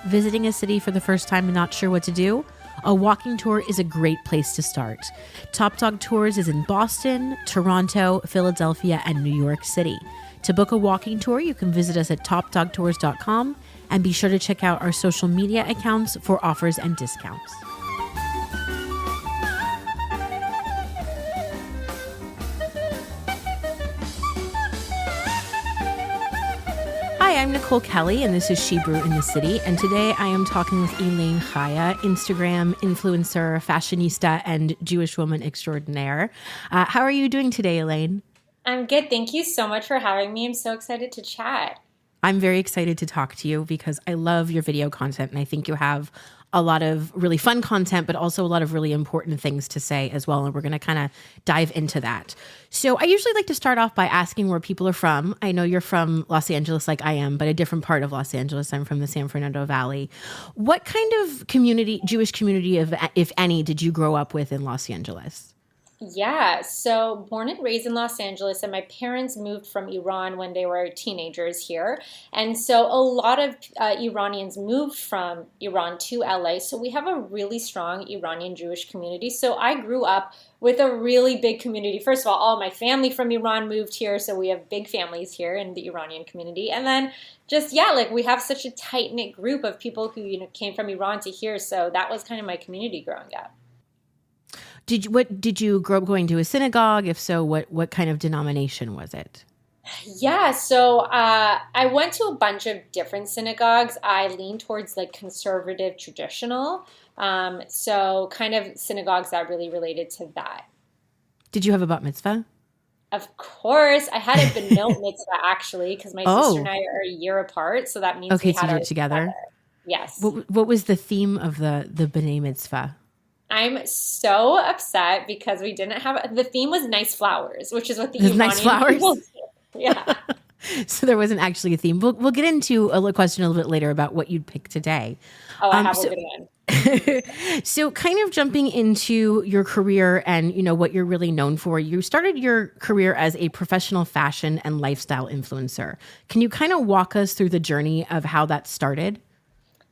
Visiting a city for the first time and not sure what to do? A walking tour is a great place to start. Top Dog Tours is in Boston, Toronto, Philadelphia, and New York City. To book a walking tour, you can visit us at topdogtours.com and be sure to check out our social media accounts for offers and discounts. Hi, I'm Nicole Kelly, and this is She Brew in the City. And today I am talking with Elaine Chaya, Instagram influencer, fashionista, and Jewish woman extraordinaire. How are you doing today, Elaine? I'm good. Thank you so much for having me. I'm so excited to chat. I'm very excited to talk to you because I love your video content, and I think you have a lot of really fun content, but also a lot of really important things to say as well. And we're going to kind of dive into that. So I usually like to start off by asking where people are from. I know you're from Los Angeles like I am, but a different part of Los Angeles. I'm from the San Fernando Valley. What kind of community, Jewish community, if any, did you grow up with in Los Angeles? Yeah, so born and raised in Los Angeles, and my parents moved from Iran when they were teenagers here. And so a lot of Iranians moved from Iran to LA. So we have a really strong Iranian Jewish community. So I grew up with a really big community. First of all my family from Iran moved here. So we have big families here in the Iranian community. And then we have such a tight-knit group of people who, came from Iran to here. So that was kind of my community growing up. Did you grow up going to a synagogue? If so, what kind of denomination was it? Yeah, so I went to a bunch of different synagogues. I lean towards conservative, traditional. So kind of synagogues that really related to that. Did you have a bat mitzvah? Of course. I had a benot mitzvah actually because my sister and I are a year apart. So that means we had so you did it together. Yes. What was the theme of the benot mitzvah? I'm so upset because we didn't have the theme was nice flowers, which is what the Iranian nice flowers. People do. Yeah. So there wasn't actually a theme. We'll get into a question a little bit later about what you'd pick today. Oh, I have a good one. So kind of jumping into your career and, what you're really known for, you started your career as a professional fashion and lifestyle influencer. Can you kind of walk us through the journey of how that started?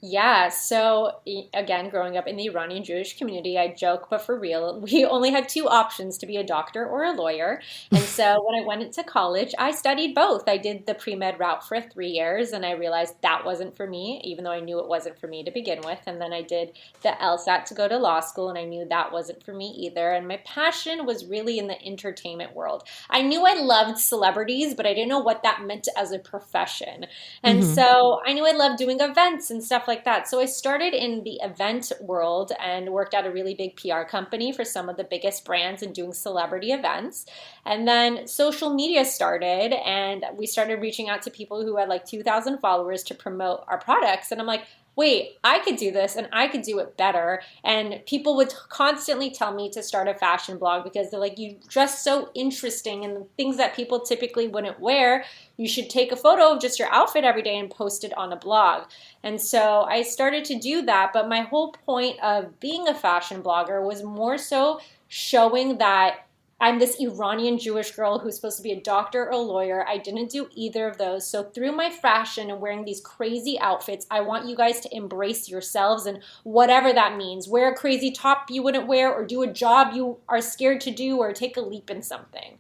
Yeah. So again, growing up in the Iranian Jewish community, I joke, but for real, we only had two options to be a doctor or a lawyer. And so when I went into college, I studied both. I did the pre-med route for 3 years and I realized that wasn't for me, even though I knew it wasn't for me to begin with. And then I did the LSAT to go to law school and I knew that wasn't for me either. And my passion was really in the entertainment world. I knew I loved celebrities, but I didn't know what that meant as a profession. And so I knew I loved doing events and stuff like that. So I started in the event world and worked at a really big PR company for some of the biggest brands and doing celebrity events. And then social media started and we started reaching out to people who had 2,000 followers to promote our products. And I'm like, wait, I could do this and I could do it better. And people would constantly tell me to start a fashion blog because they're like, you dress so interesting and the things that people typically wouldn't wear. You should take a photo of just your outfit every day and post it on a blog. And so I started to do that. But my whole point of being a fashion blogger was more so showing that I'm this Iranian Jewish girl who's supposed to be a doctor or a lawyer. I didn't do either of those. So through my fashion and wearing these crazy outfits, I want you guys to embrace yourselves and whatever that means. Wear a crazy top you wouldn't wear or do a job you are scared to do or take a leap in something.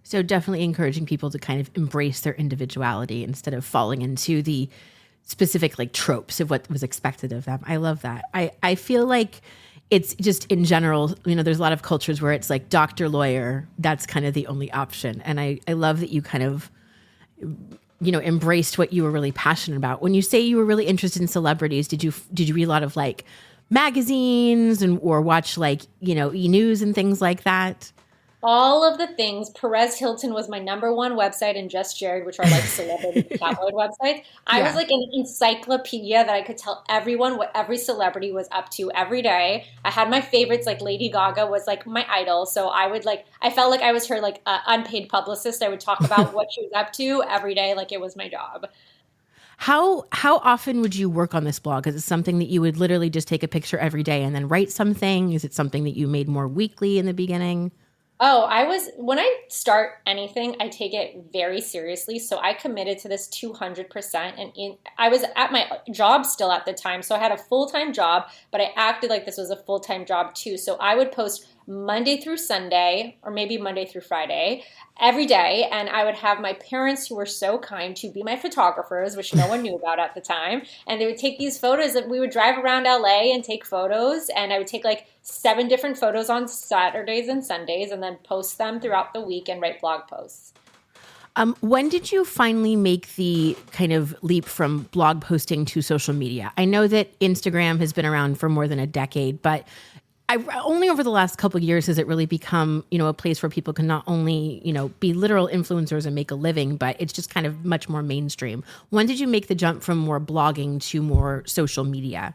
So definitely encouraging people to kind of embrace their individuality instead of falling into the specific tropes of what was expected of them. I love that. I feel like it's just in general, there's a lot of cultures where it's doctor, lawyer, that's kind of the only option. And I love that you kind of, embraced what you were really passionate about. When you say you were really interested in celebrities, did you read a lot of magazines or watch E-News and things like that? All of the things. Perez Hilton was my number one website and Just Jared, which are celebrity tabloid websites. I was an encyclopedia that I could tell everyone what every celebrity was up to every day. I had my favorites, Lady Gaga was my idol. So I would I felt like I was her unpaid publicist. I would talk about what she was up to every day like it was my job. How often would you work on this blog? Is it something that you would literally just take a picture every day and then write something? Is it something that you made more weekly in the beginning? Oh, when I start anything, I take it very seriously. So I committed to this 200%. I was at my job still at the time. So I had a full-time job, but I acted like this was a full-time job too. So I would post Monday through Sunday, or maybe Monday through Friday, every day. And I would have my parents, who were so kind, to be my photographers, which no one knew about at the time. And they would take these photos, and we would drive around LA and take photos. And I would take like 7 different photos on Saturdays and Sundays and then post them throughout the week and write blog posts. When did you finally make the kind of leap from blog posting to social media? I know that Instagram has been around for more than a decade, but only over the last couple of years has it really become, a place where people can not only, be literal influencers and make a living, but it's just kind of much more mainstream. When did you make the jump from more blogging to more social media?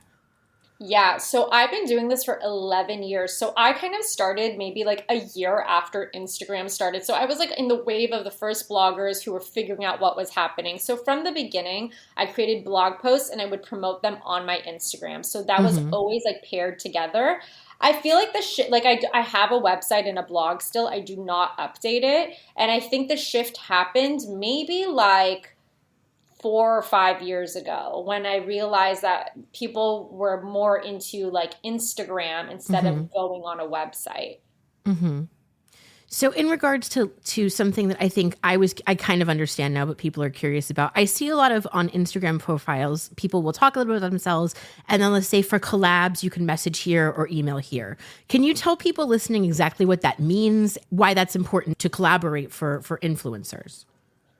Yeah, so I've been doing this for 11 years. So I kind of started maybe like a year after Instagram started. So I was like in the wave of the first bloggers who were figuring out what was happening. So from the beginning, I created blog posts and I would promote them on my Instagram. So that was always like paired together. I feel like I have a website and a blog still. I do not update it. And I think the shift happened maybe like 4 or 5 years ago when I realized that people were more into like Instagram instead of going on a website. So in regards to something that I think I kind of understand now, but people are curious about, I see a lot of on Instagram profiles, people will talk a little bit about themselves, and then let's say for collabs, you can message here or email here. Can you tell people listening exactly what that means, why that's important to collaborate for influencers?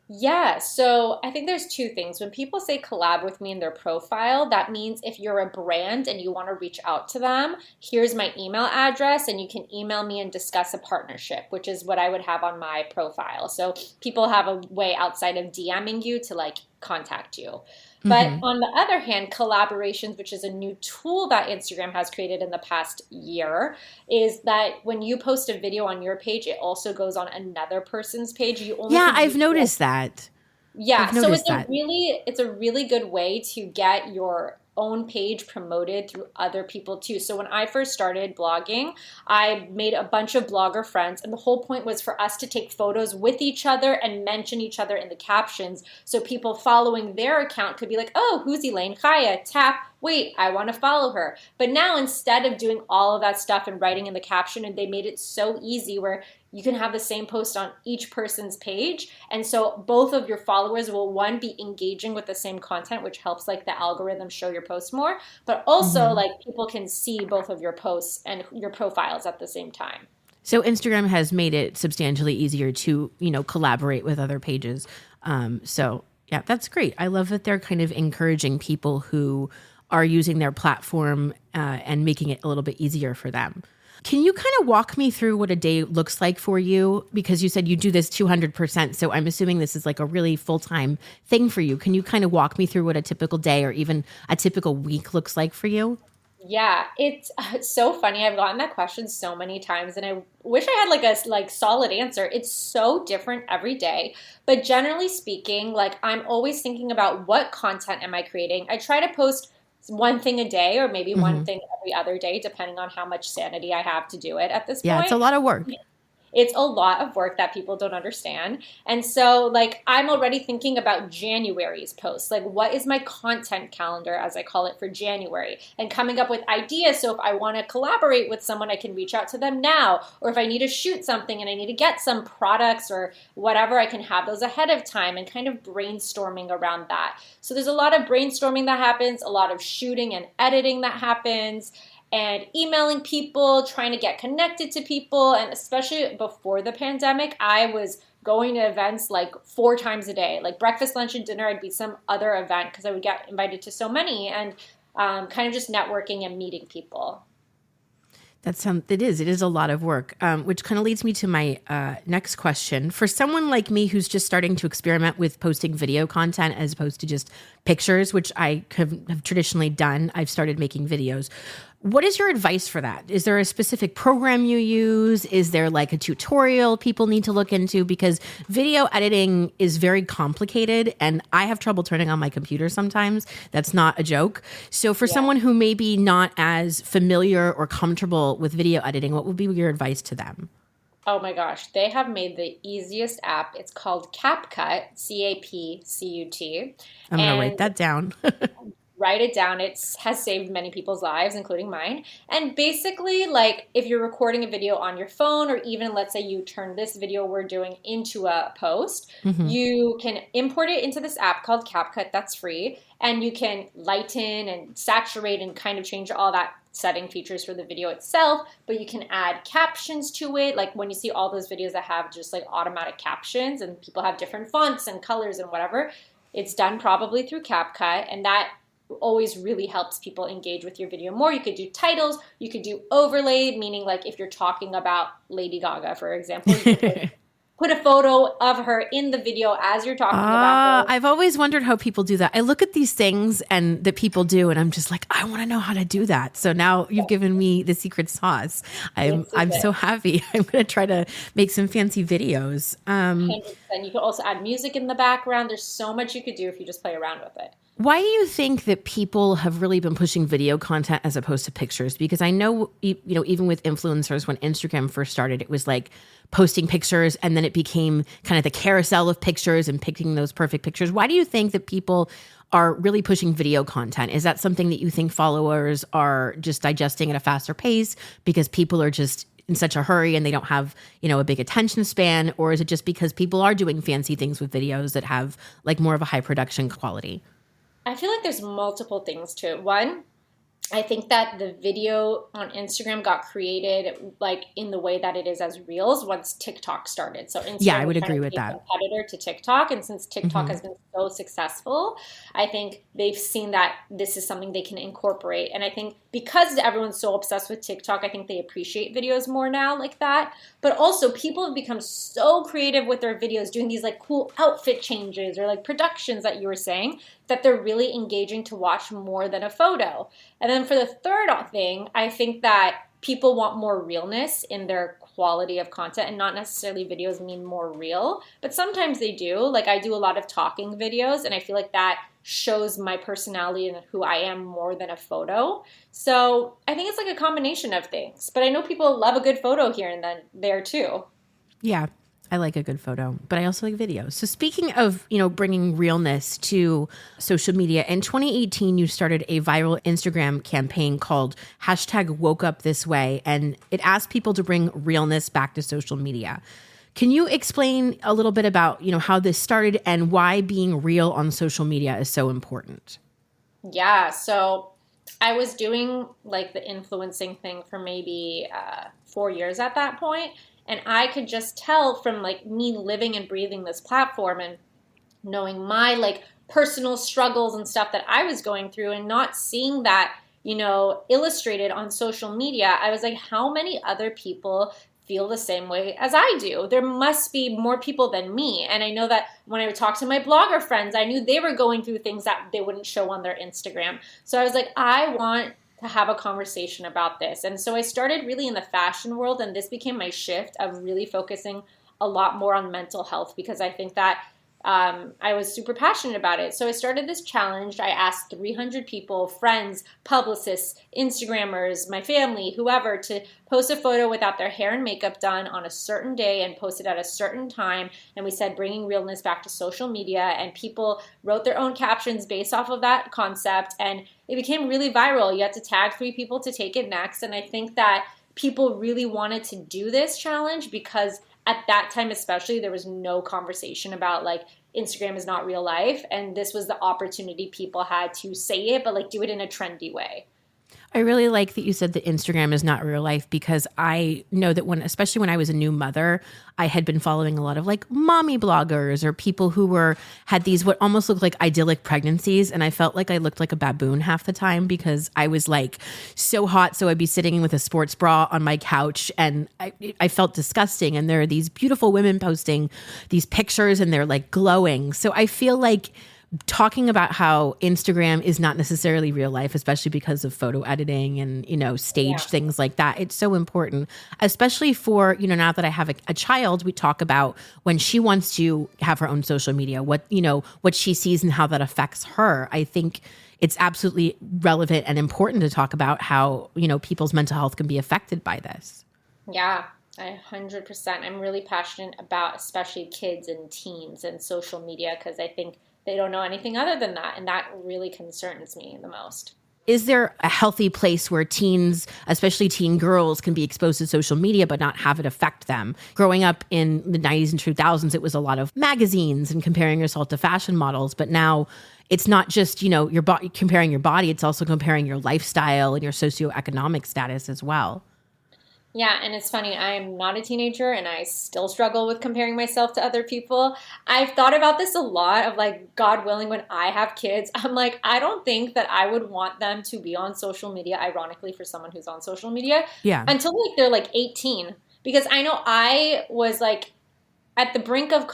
Yeah, so I think there's two things. When people say collab with me in their profile, that means if you're a brand and you want to reach out to them, here's my email address and you can email me and discuss a partnership, which is what I would have on my profile. So people have a way outside of DMing you to like contact you. But on the other hand, collaborations, which is a new tool that Instagram has created in the past year, is that when you post a video on your page, it also goes on another person's page. I've noticed that. Yeah, I've so noticed that. it's a really good way to get your own page promoted through other people too. So when I first started blogging, I made a bunch of blogger friends, and the whole point was for us to take photos with each other and mention each other in the captions, so people following their account could be like, "Oh, who's Elaine Chaya?" Tap, wait, I want to follow her. But now instead of doing all of that stuff and writing in the caption, and they made it so easy where you can have the same post on each person's page. And so both of your followers will, one, be engaging with the same content, which helps like the algorithm show your post more, but also like people can see both of your posts and your profiles at the same time. So Instagram has made it substantially easier to, collaborate with other pages. So yeah, that's great. I love that they're kind of encouraging people who are using their platform and making it a little bit easier for them. Can you kind of walk me through what a day looks like for you? Because you said you do this 200%. So I'm assuming this is like a really full-time thing for you. Can you kind of walk me through what a typical day or even a typical week looks like for you? Yeah, it's so funny. I've gotten that question so many times and I wish I had like a solid answer. It's so different every day. But generally speaking, like I'm always thinking about what content am I creating. I try to post one thing a day or maybe one thing every other day, depending on how much sanity I have to do it at this Yeah, point. it's a lot of work. It's a lot of work that people don't understand. And so, like, I'm already thinking about January's post. Like, what is my content calendar, as I call it, for January? And coming up with ideas. So if I want to collaborate with someone, I can reach out to them now. Or if I need to shoot something and I need to get some products or whatever, I can have those ahead of time and kind of brainstorming around that. So there's a lot of brainstorming that happens, a lot of shooting and editing that happens, and emailing people, trying to get connected to people. And especially before the pandemic, I was going to events like 4 times a day, like breakfast, lunch, and dinner. I'd be some other event because I would get invited to so many, and kind of just networking and meeting people. It is a lot of work, which kind of leads me to my next question. For someone like me who's just starting to experiment with posting video content as opposed to just pictures, which I have traditionally done, I've started making videos. What is your advice for that? Is there a specific program you use? Is there like a tutorial people need to look into? Because video editing is very complicated and I have trouble turning on my computer sometimes. That's not a joke. So for someone who may be not as familiar or comfortable with video editing, what would be your advice to them? Oh my gosh, they have made the easiest app. It's called CapCut, CapCut. I'm going to write And that down. write it down. It has saved many people's lives, including mine. And basically, like if you're recording a video on your phone, or even let's say you turn this video we're doing into a post, Hmm. you can import it into this app called CapCut that's free. And you can lighten and saturate and kind of change all that setting features for the video itself, but you can add captions to it. Like when you see all those videos that have just like automatic captions and people have different fonts and colors and whatever, it's done probably through CapCut, and that always really helps people engage with your video more. You could do titles, you could do overlay, meaning like if you're talking about Lady Gaga, for example, you could put a photo of her in the video as you're talking about her. I've always wondered how people do that. I look at these things and that people do, and I'm just like, I want to know how to do that. So now you've given me the secret sauce. I'm so happy. I'm going to try to make some fancy videos. 100%. You could also add music in the background. There's so much you could do if you just play around with it. Why do you think that people have really been pushing video content as opposed to pictures? Because I know, even with influencers, when Instagram first started, it was like posting pictures, and then it became kind of the carousel of pictures and picking those perfect pictures. Why do you think that people are really pushing video content? Is that something that you think followers are just digesting at a faster pace because people are just in such a hurry and they don't have, a big attention span? Or is it just because people are doing fancy things with videos that have like more of a high production quality? I feel like there's multiple things to it. One, I think that the video on Instagram got created like in the way that it is as Reels once TikTok started. So Instagram Yeah, I would was kind agree of with a that. competitor to TikTok, and since TikTok Hmm. has been so successful, I think they've seen that this is something they can incorporate. And I think because everyone's so obsessed with TikTok, I think they appreciate videos more now like that. But also people have become so creative with their videos, doing these like cool outfit changes or like productions that you were saying, that they're really engaging to watch more than a photo. And then for the third thing, I think that people want more realness in their quality of content, and not necessarily videos mean more real, but sometimes they do. Like I do a lot of talking videos, and I feel like that shows my personality and who I am more than a photo. So I think it's like a combination of things, but I know people love a good photo here and then there too. Yeah, I like a good photo, but I also like videos. So speaking of, bringing realness to social media, in 2018, you started a viral Instagram campaign called #WokeUpThisWay, and it asked people to bring realness back to social media. Can you explain a little bit about, how this started and why being real on social media is so important? Yeah, so I was doing like the influencing thing for maybe 4 years at that point, and I could just tell from like me living and breathing this platform and knowing my like personal struggles and stuff that I was going through, and not seeing that, illustrated on social media. I was like, how many other people feel the same way as I do? There must be more people than me. And I know that when I would talk to my blogger friends, I knew they were going through things that they wouldn't show on their Instagram. So I was like, I want to have a conversation about this. And so I started really in the fashion world, and this became my shift of really focusing a lot more on mental health, because I think that I was super passionate about it. So I started this challenge. I asked 300 people, friends, publicists, Instagrammers, my family, whoever, to post a photo without their hair and makeup done on a certain day and post it at a certain time. And we said bringing realness back to social media. And people wrote their own captions based off of that concept. And it became really viral. You had to tag 3 people to take it next. And I think that people really wanted to do this challenge because at that time especially, there was no conversation about like Instagram is not real life. And this was the opportunity people had to say it, but like do it in a trendy way. I really like that you said that Instagram is not real life, because I know that especially when I was a new mother, I had been following a lot of like mommy bloggers or people who had these what almost looked like idyllic pregnancies. And I felt like I looked like a baboon half the time because I was like so hot. So I'd be sitting with a sports bra on my couch, and I felt disgusting. And there are these beautiful women posting these pictures and they're like glowing. So I feel like talking about how Instagram is not necessarily real life, especially because of photo editing and, staged things like that. It's so important, especially for, now that I have a child, we talk about when she wants to have her own social media, what she sees and how that affects her. I think it's absolutely relevant and important to talk about how, people's mental health can be affected by this. Yeah. 100%. I'm really passionate about especially kids and teens and social media because I think they don't know anything other than that. And that really concerns me the most. Is there a healthy place where teens, especially teen girls, can be exposed to social media but not have it affect them? Growing up in the 90s and 2000s, it was a lot of magazines and comparing yourself to fashion models. But now it's not just, your body, comparing your body, it's also comparing your lifestyle and your socioeconomic status as well. Yeah, and it's funny, I'm not a teenager and I still struggle with comparing myself to other people. I've thought about this a lot of like, God willing, when I have kids, I'm like, I don't think that I would want them to be on social media, ironically, for someone who's on social media, Yeah. until like they're like 18. Because I know I was like at the brink of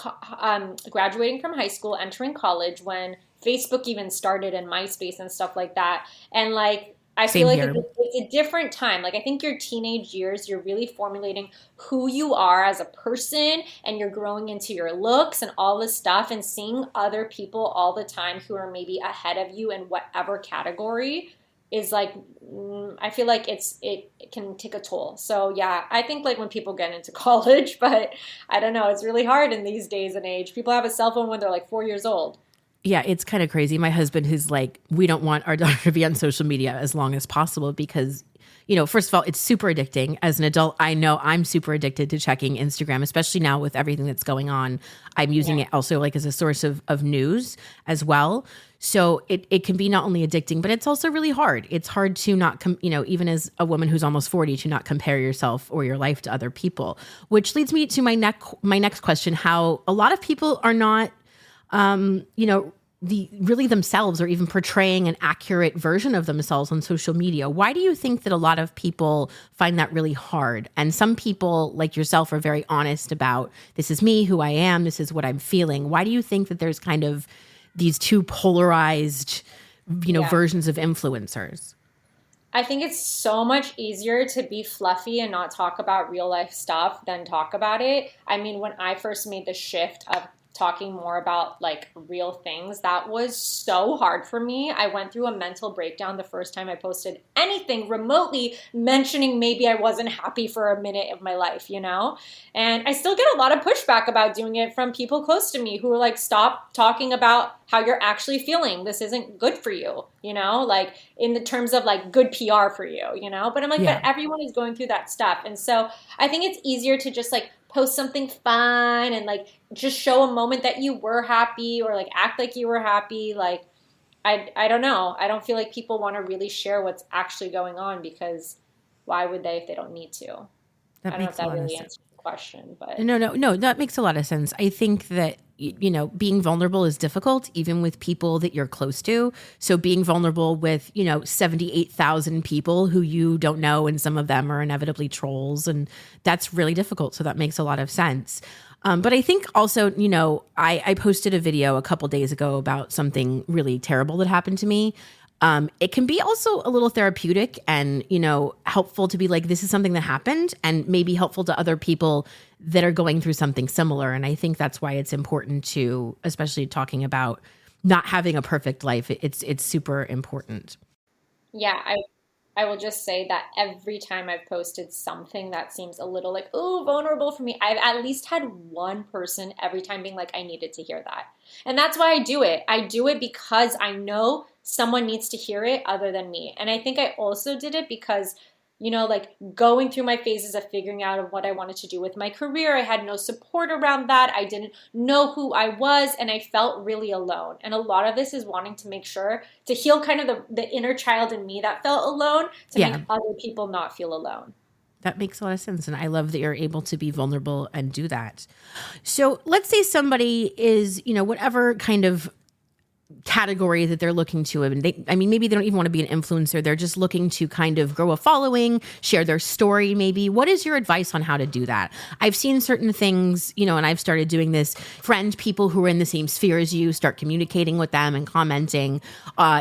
graduating from high school, entering college when Facebook even started and MySpace and stuff like that. And like, I feel Same like here. it's a different time. Like, I think your teenage years, you're really formulating who you are as a person and you're growing into your looks and all this stuff and seeing other people all the time who are maybe ahead of you in whatever category is like I feel like it can take a toll. So yeah, I think like when people get into college, but I don't know, it's really hard in these days and age. People have a cell phone when they're like 4 years old. Yeah, it's kind of crazy. My husband is like, we don't want our daughter to be on social media as long as possible because, first of all, it's super addicting. As an adult, I know I'm super addicted to checking Instagram, especially now with everything that's going on. I'm using Yeah. it also like as a source of news as well. So it can be not only addicting, but it's also really hard. It's hard to not, even as a woman who's almost 40, to not compare yourself or your life to other people, which leads me to my next question, how a lot of people are not the really themselves or even portraying an accurate version of themselves on social media. Why do you think that a lot of people find that really hard? And some people like yourself are very honest about this is me, who I am, this is what I'm feeling. Why do you think that there's kind of these two polarized, Yeah. versions of influencers? I think it's so much easier to be fluffy and not talk about real life stuff than talk about it. I mean, when I first made the shift of talking more about like real things, that was so hard for me. I went through a mental breakdown the first time I posted anything remotely mentioning maybe I wasn't happy for a minute of my life, you know? And I still get a lot of pushback about doing it from people close to me who are like, stop talking about how you're actually feeling. This isn't good for you, like in the terms of like good PR for you, But I'm like, but Yeah. everyone is going through that stuff. And so I think it's easier to just like post something fun and like just show a moment that you were happy or like act like you were happy. Like, I don't know. I don't feel like people want to really share what's actually going on because why would they if they don't need to? I That don't know if makes a that lot of really sense. answers the question, but No, that makes a lot of sense. I think that, being vulnerable is difficult, even with people that you're close to. So being vulnerable with, 78,000 people who you don't know, and some of them are inevitably trolls, and that's really difficult. So that makes a lot of sense. But I think also, I posted a video a couple days ago about something really terrible that happened to me. It can be also a little therapeutic and, helpful to be like, this is something that happened and maybe helpful to other people that are going through something similar. And I think that's why it's important to, especially talking about not having a perfect life. It's super important. yeah, I will just say that every time I've posted something that seems a little like, ooh, vulnerable for me, I've at least had one person every time being like, I needed to hear that. And that's why I do it. I do it because I know someone needs to hear it other than me. And I think I also did it because like going through my phases of figuring out of what I wanted to do with my career. I had no support around that. I didn't know who I was and I felt really alone. And a lot of this is wanting to make sure to heal kind of the inner child in me that felt alone to make Yeah, other people not feel alone. that makes a lot of sense. And I love that you're able to be vulnerable and do that. So let's say somebody is, whatever kind of category that they're looking to. And maybe they don't even want to be an influencer. They're just looking to kind of grow a following, share their story, maybe. What is your advice on how to do that? I've seen certain things, and I've started doing this. Friend people who are in the same sphere as you, start communicating with them and commenting.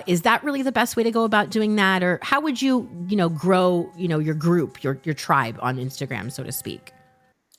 Is that really the best way to go about doing that? Or how would you, grow, your group, your tribe on Instagram, so to speak?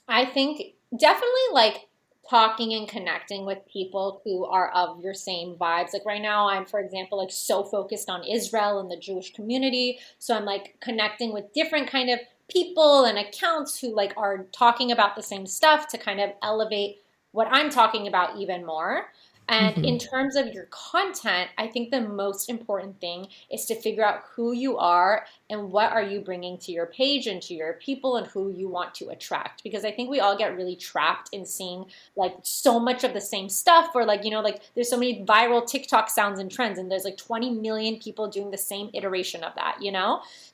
I think definitely like talking and connecting with people who are of your same vibes. Like right now, I'm, for example, like so focused on Israel and the Jewish community. So I'm like connecting with different kind of people and accounts who like are talking about the same stuff to kind of elevate what I'm talking about even more. And Hmm. in terms of your content, I think the most important thing is to figure out who you are and what are you bringing to your page and to your people and who you want to attract. Because I think we all get really trapped in seeing like so much of the same stuff, or like, like there's so many viral TikTok sounds and trends, and there's like 20 million people doing the same iteration of that.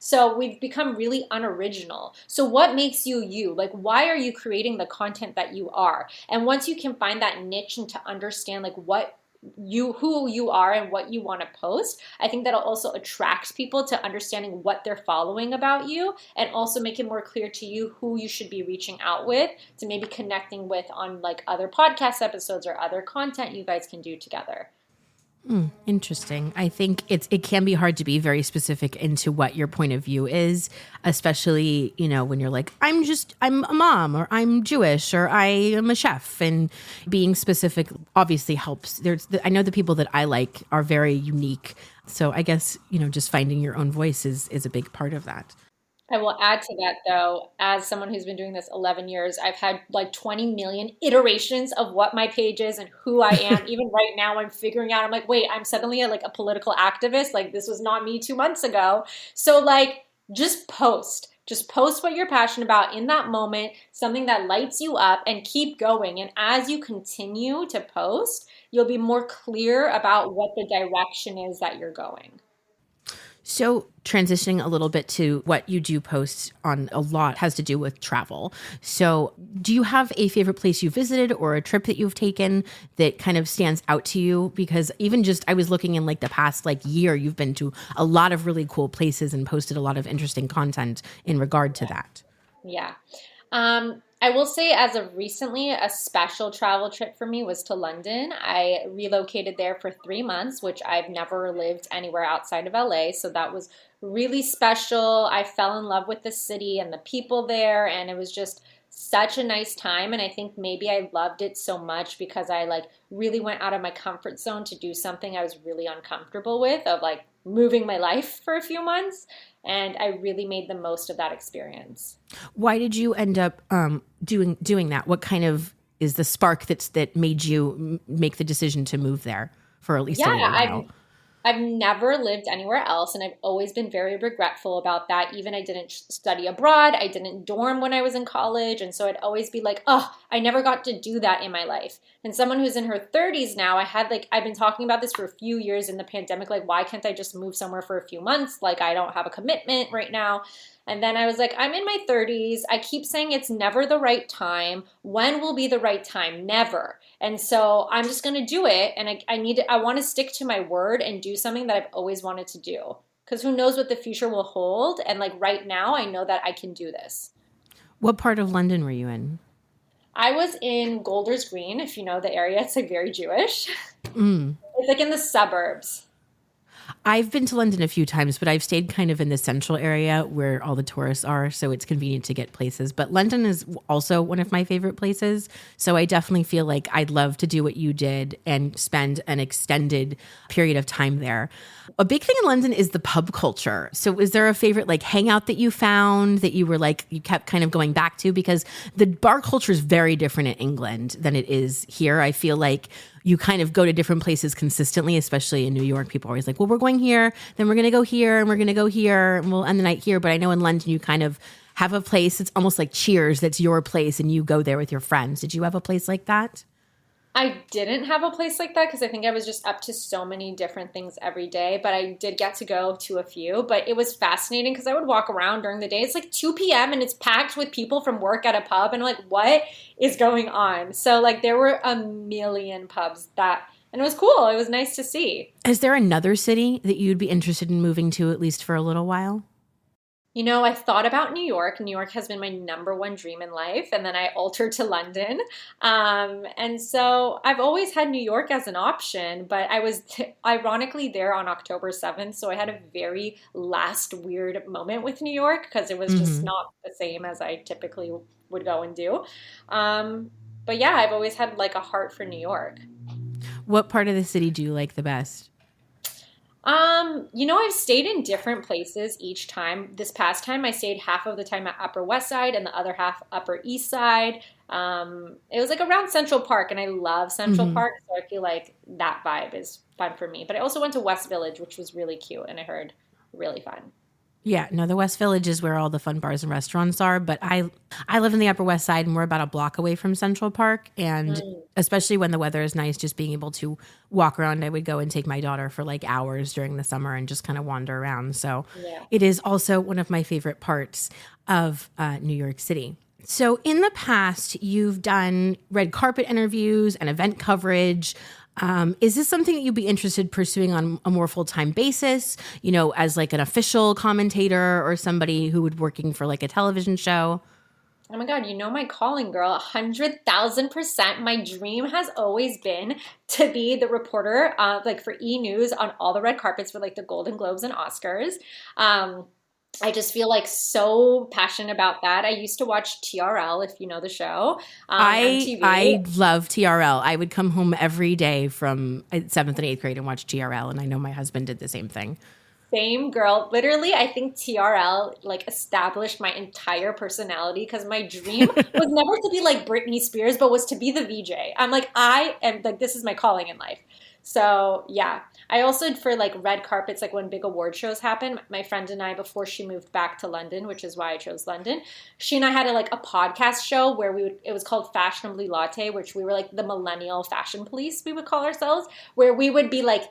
So we've become really unoriginal. So what makes you you? Like, why are you creating the content that you are? And once you can find that niche and to understand like who you are and what you want to post, I think that'll also attract people to understanding what they're following about you, and also make it more clear to you who you should be reaching out with to maybe connecting with on like other podcast episodes or other content you guys can do together. Interesting. I think it can be hard to be very specific into what your point of view is, especially, when you're like, I'm a mom, or I'm Jewish, or I am a chef, and being specific obviously helps. I know the people that I like are very unique. So I guess, just finding your own voice is a big part of that. I will add to that though, as someone who's been doing this 11 years, I've had like 20 million iterations of what my page is and who I am. Even right now, I'm figuring out, I'm like, wait, I'm suddenly like a political activist. Like, this was not me 2 months ago. So, like, just post. Just post what you're passionate about in that moment, something that lights you up, and keep going. And as you continue to post, you'll be more clear about what the direction is that you're going. So, transitioning a little bit to what you do post on a lot has to do with travel. So, do you have a favorite place you visited or a trip that you've taken that kind of stands out to you? Because even just, I was looking in like the past like year, you've been to a lot of really cool places and posted a lot of interesting content in regard to that. Yeah. I will say, as of recently, a special travel trip for me was to London. I relocated there for 3 months, which I've never lived anywhere outside of LA. So that was really special. I fell in love with the city and the people there, and it was just such a nice time. And I think maybe I loved it so much because I like really went out of my comfort zone to do something I was really uncomfortable with, of like moving my life for a few months. And I really made the most of that experience. Why did you end up doing that? What kind of is the spark that made you make the decision to move there for at least Yeah, a little I've while? I've never lived anywhere else, and I've always been very regretful about that. Even I didn't study abroad, I didn't dorm when I was in college, and so I'd always be like, "Oh, I never got to do that in my life." And someone who's in her 30s now, I've been talking about this for a few years in the pandemic, like, why can't I just move somewhere for a few months? Like, I don't have a commitment right now. And then I was like, I'm in my 30s. I keep saying it's never the right time. When will be the right time? Never. And so I'm just going to do it. And I want to stick to my word and do something that I've always wanted to do. Because who knows what the future will hold. And like right now, I know that I can do this. What part of London were you in? I was in Golders Green, if you know the area. It's like very Jewish. It's like in the suburbs. I've been to London a few times, but I've stayed kind of in the central area where all the tourists are, so it's convenient to get places. But London is also one of my favorite places, so I definitely feel like I'd love to do what you did and spend an extended period of time there. A big thing in London is the pub culture. So is there a favorite like hangout that you found that you were like you kept kind of going back to? Because the bar culture is very different in England than it is here. I feel like you kind of go to different places consistently, especially in New York. People are always like, well, we're going here, then we're going to go here, and we're going to go here, and we'll end the night here. But I know in London, you kind of have a place. It's almost like Cheers. That's your place, and you go there with your friends. Did you have a place like that? I didn't have a place like that because I think I was just up to so many different things every day, but I did get to go to a few. But it was fascinating because I would walk around during the day. It's like 2 p.m. and it's packed with people from work at a pub, and I'm like, what is going on? So like there were a million pubs and it was cool. It was nice to see. Is there another city that you'd be interested in moving to at least for a little while? I thought about New York. New York has been my number one dream in life. And then I altered to London. And so I've always had New York as an option, but I was ironically there on October 7th. So I had a very last weird moment with New York because it was just not the same as I typically would go and do. But yeah, I've always had like a heart for New York. What part of the city do you like the best? I've stayed in different places each time. This past time, I stayed half of the time at Upper West Side and the other half Upper East Side. It was like around Central Park, and I love Central Hmm. Park, so I feel like that vibe is fun for me. But I also went to West Village, which was really cute, and I heard really fun. Yeah, no, the West Village is where all the fun bars and restaurants are, but I live in the Upper West Side and we're about a block away from Central Park, and Mm, especially when the weather is nice, just being able to walk around, I would go and take my daughter for like hours during the summer and just kind of wander around. So yeah. it is also one of my favorite parts of New York City. So in the past, you've done red carpet interviews and event coverage. Is this something that you'd be interested pursuing on a more full time basis? You know, as like an official commentator or somebody who would working for like a television show? Oh my God, you know my calling, girl. 100,000%. My dream has always been to be the reporter, like for E! News on all the red carpets for like the Golden Globes and Oscars. Um, I just feel like so passionate about that. I used to watch TRL, if you know the show, MTV. I love TRL. I would come home every day from seventh and eighth grade and watch TRL, and I know my husband did the same thing. Same girl. Literally, I think TRL like established my entire personality because my dream was never to be like Britney Spears, but was to be the VJ. I'm like, I am like, this is my calling in life. So yeah. I also for like red carpets, like when big award shows happen, my friend and I, before she moved back to London, which is why I chose London, she and I had a podcast show where it was called Fashionably Latte, which we were like the millennial fashion police, we would call ourselves, where we would be like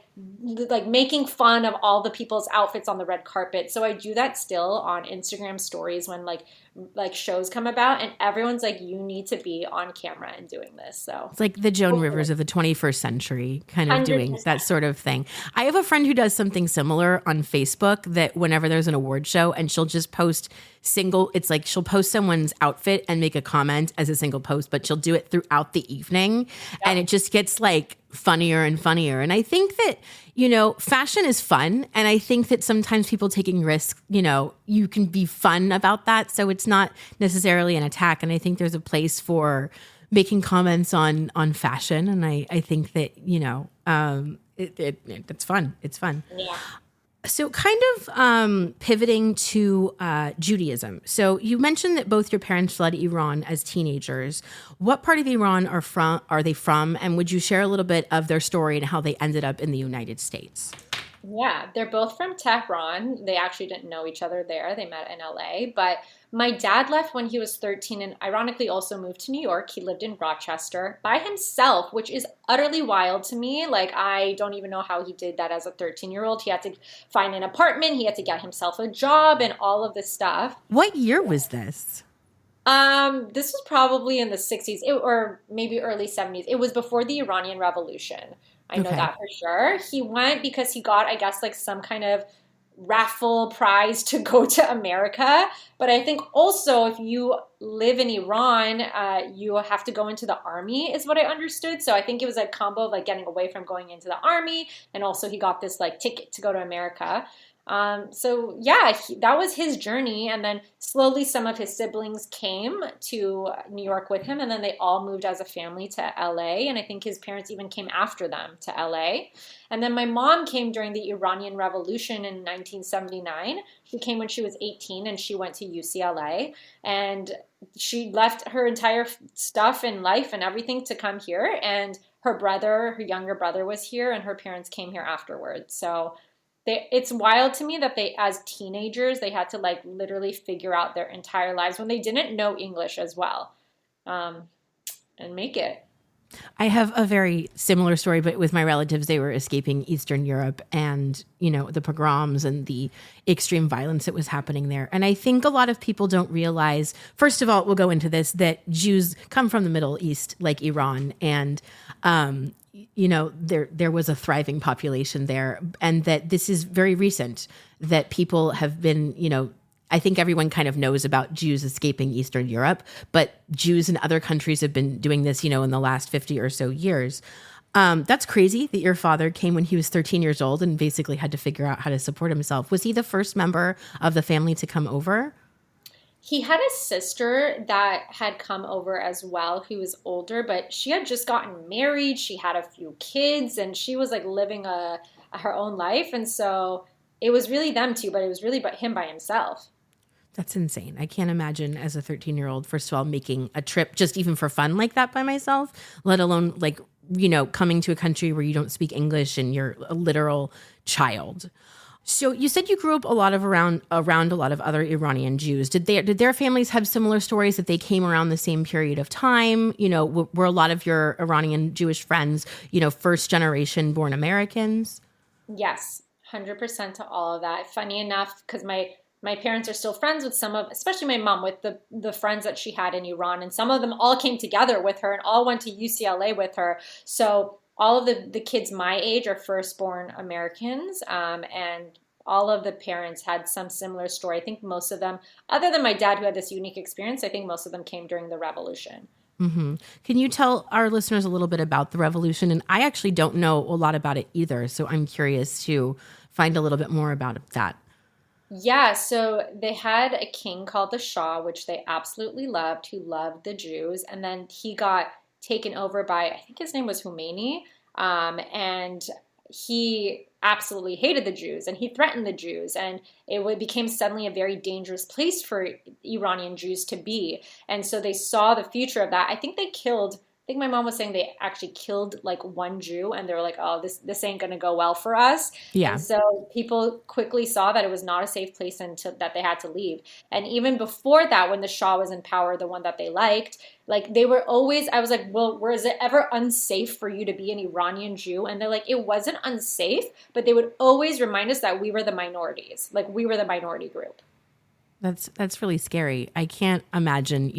making fun of all the people's outfits on the red carpet. So I do that still on Instagram stories when like shows come about and everyone's like, you need to be on camera and doing this. So It's like the Joan hopefully Rivers of the 21st century, kind of doing 100%. that sort of thing. I have a friend who does something similar on Facebook, that whenever there's an award show and she'll just post it's like she'll post someone's outfit and make a comment as a single post, but she'll do it throughout the evening. And Yep. it just gets like funnier and funnier. And I think that, fashion is fun. And I think that sometimes people taking risks, you can be fun about that. So it's not necessarily an attack. And I think there's a place for making comments on fashion. And I think that, it's fun. It's fun. Yeah. So, kind of pivoting to Judaism. So, you mentioned that both your parents fled Iran as teenagers. What part of Iran are they from? And would you share a little bit of their story and how they ended up in the United States? Yeah, they're both from Tehran. They actually didn't know each other there. They met in LA. But my dad left when he was 13 and ironically also moved to New York. He lived in Rochester by himself, which is utterly wild to me. Like, I don't even know how he did that as a 13-year-old. He had to find an apartment, he had to get himself a job and all of this stuff. What year was this? This was probably in the 60s or maybe early 70s. It was before the Iranian Revolution. I know Okay. that for sure. He went because he got, I guess, like some kind of raffle prize to go to America. But I think also if you live in Iran, you have to go into the army, is what I understood. So I think it was a combo of like getting away from going into the army, and also he got this like ticket to go to America. So yeah, that was his journey, and then slowly some of his siblings came to New York with him, and then they all moved as a family to LA, and I think his parents even came after them to LA. And then my mom came during the Iranian Revolution in 1979. She came when she was 18, and she went to UCLA, and she left her entire stuff in life and everything to come here, and her younger brother was here, and her parents came here afterwards. So it's wild to me that they, as teenagers, they had to like literally figure out their entire lives when they didn't know English as well, um, and make it. I have a very similar story, but with my relatives, they were escaping Eastern Europe and, the pogroms and the extreme violence that was happening there. And I think a lot of people don't realize, first of all, we'll go into this, that Jews come from the Middle East, like Iran. And, there was a thriving population there, and that this is very recent, that people have been, I think everyone kind of knows about Jews escaping Eastern Europe, but Jews in other countries have been doing this, in the last 50 or so years. That's crazy that your father came when he was 13 years old and basically had to figure out how to support himself. Was he the first member of the family to come over? He had a sister that had come over as well, who was older, but she had just gotten married. She had a few kids, and she was like living her own life. And so it was really them too, but it was really but him by himself. That's insane. I can't imagine as a 13-year-old, first of all, making a trip just even for fun like that by myself, let alone like, coming to a country where you don't speak English and you're a literal child. So you said you grew up around a lot of other Iranian Jews. Did their families have similar stories that they came around the same period of time? Were a lot of your Iranian Jewish friends, first generation born Americans? Yes, 100% to all of that. Funny enough, because my parents are still friends with some of, especially my mom, with the friends that she had in Iran. And some of them all came together with her and all went to UCLA with her. So all of the kids my age are firstborn Americans. And all of the parents had some similar story. I think most of them, other than my dad who had this unique experience, I think most of them came during the revolution. Mm-hmm. Can you tell our listeners a little bit about the revolution? And I actually don't know a lot about it either. So I'm curious to find a little bit more about that. Yeah, so they had a king called the Shah, which they absolutely loved, who loved the Jews. And then he got taken over by, I think his name was Khomeini. And he absolutely hated the Jews and he threatened the Jews. And became suddenly a very dangerous place for Iranian Jews to be. And so they saw the future of that. I think my mom was saying they actually killed like one Jew and they were like, oh, this ain't going to go well for us. Yeah. And so people quickly saw that it was not a safe place and that they had to leave. And even before that, when the Shah was in power, the one that they liked, like they were always, I was like, well, was it ever unsafe for you to be an Iranian Jew? And they're like, it wasn't unsafe, but they would always remind us that we were the minorities, like we were the minority group. That's really scary. I can't imagine,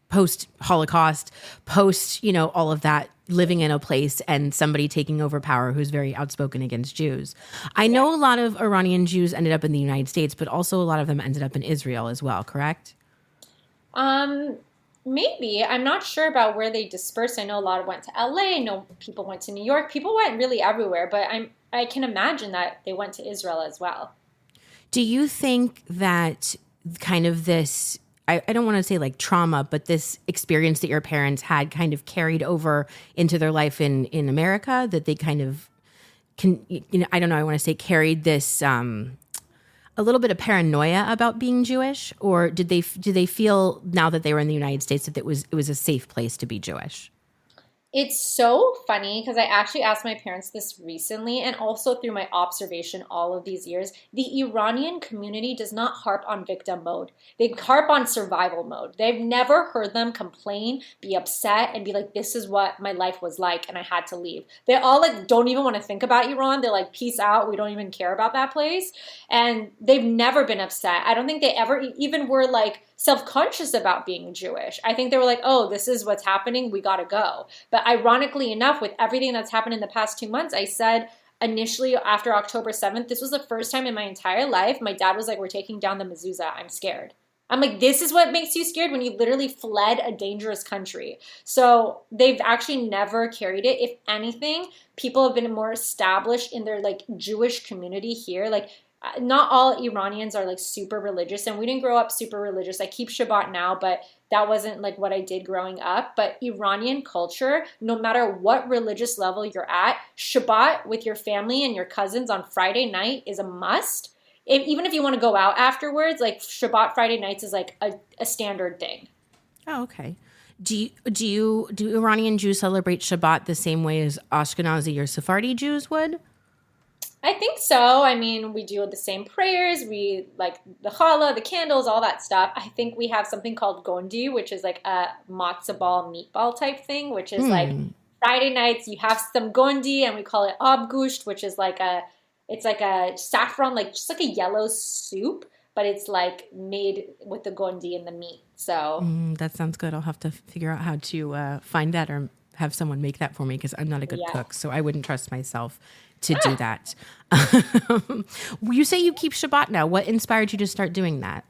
post-Holocaust, all of that, living in a place and somebody taking over power who's very outspoken against Jews. I know a lot of Iranian Jews ended up in the United States, but also a lot of them ended up in Israel as well, correct? Maybe. I'm not sure about where they dispersed. I know a lot went to LA. I know people went to New York. People went really everywhere, but I can imagine that they went to Israel as well. Do you think that kind of this, I don't want to say like trauma, but this experience that your parents had kind of carried over into their life in America, that they kind of I don't know, I want to say carried this a little bit of paranoia about being Jewish, or did they feel now that they were in the United States that it was a safe place to be Jewish? It's so funny because I actually asked my parents this recently and also through my observation all of these years. The Iranian community does not harp on victim mode. They harp on survival mode. They've never heard them complain, be upset, and be like, this is what my life was like and I had to leave. They all like don't even want to think about Iran. They're like, peace out. We don't even care about that place. And they've never been upset. I don't think they ever even were like self-conscious about being Jewish. I think they were like, oh, this is what's happening. We got to go. But ironically enough, with everything that's happened in the past 2 months, I said initially after October 7th, this was the first time in my entire life my dad was like, we're taking down the mezuzah. I'm scared. I'm like, this is what makes you scared when you literally fled a dangerous country. So they've actually never carried it. If anything, people have been more established in their like Jewish community here. Like not all Iranians are like super religious, and we didn't grow up super religious. I keep Shabbat now, but that wasn't like what I did growing up. But Iranian culture, no matter what religious level you're at, Shabbat with your family and your cousins on Friday night is a must. Even if you want to go out afterwards, like Shabbat Friday nights is like a standard thing. Oh, okay. Do Iranian Jews celebrate Shabbat the same way as Ashkenazi or Sephardi Jews would? I think so. I mean, we do the same prayers. We like the challah, the candles, all that stuff. I think we have something called gondi, which is like a matzo ball meatball type thing, which is like Friday nights you have some gondi, and we call it abgusht, which is it's like a saffron, like just like a yellow soup, but it's like made with the gondi and the meat. So that sounds good. I'll have to figure out how to find that or have someone make that for me because I'm not a good cook, so I wouldn't trust myself to do that. You say you keep Shabbat now. What inspired you to start doing that?